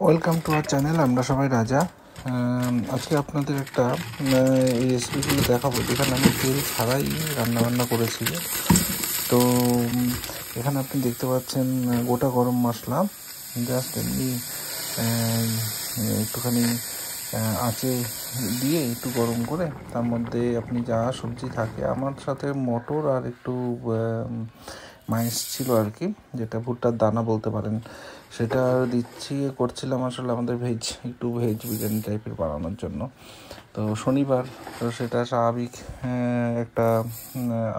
Welcome to our channel. আমরা সবাই রাজা। আজকে আপনাদের একটা এই রেসিপিগুলো দেখাবো যেখানে আমি তেল ছাড়াই রান্নাবান্না করেছি। তো এখানে আপনি দেখতে পাচ্ছেন গোটা গরম মশলা জাস্ট এমনি একটুখানি আঁচে দিয়ে একটু গরম করে তার মধ্যে আপনি যা সবজি থাকে, আমার সাথে মটর আর একটু মাইস ছিল আর কি, যেটা ভুট্টার দানা বলতে পারেন, সেটা করছিলাম আসলে আমাদের একটু ভেজ বিরিয়ানি টাইপের বানানোর জন্য। তো শনিবার, তো সেটা স্বাভাবিক একটা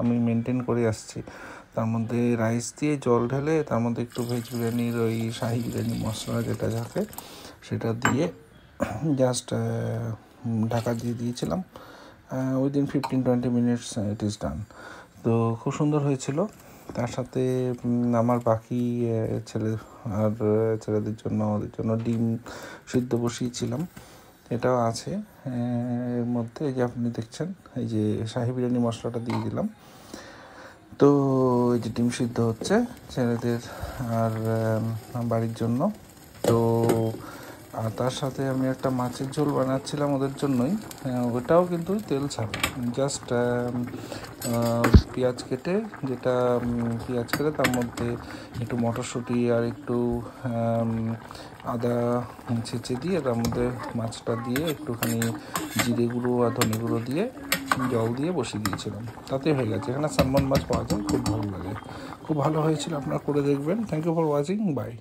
আমি মেনটেন করে আসছি। তার মধ্যে রাইস দিয়ে জল ঢেলে তার মধ্যে একটু ভেজ বিরিয়ানির ওই শাহি বিরিয়ানি মশলা যেটা থাকে সেটা দিয়ে জাস্ট ঢাকা দিয়ে দিয়েছিলাম। Within 15-20 minutes it is done. তো খুব সুন্দর হয়েছিল। তার সাথে আমার বাকি ছেলেদের জন্য, ওদের জন্য ডিম সিদ্ধ বসিয়েছিলাম, এটাও আছে এর মধ্যে। এই যে আপনি দেখছেন, এই যে শাহি বিরিয়ানি মশলাটা দিয়ে দিলাম। তো এই যে ডিম সিদ্ধ হচ্ছে ছেলেদের আর বাড়ির জন্য। তো আর তার সাথে আমি একটা মাছের ঝোল বানাচ্ছিলাম ওদের জন্যই, ওটাও কিন্তু তেল ছাড়া, জাস্ট পেঁয়াজ কেটে তার মধ্যে একটু মটরশুঁটি আর একটু আদা ছেঁচে দিয়ে তার মধ্যে মাছটা দিয়ে একটুখানি জিরে গুঁড়ো আর ধনে গুঁড়ো দিয়ে জল দিয়ে বসিয়ে দিয়েছিলাম, তাতেই হয়ে গেছে। এখানে সালমন মাছ পাওয়া যায়, খুব ভালো লাগে, খুব ভালো হয়েছিল। আপনারা করে দেখবেন। Thank you for watching, by.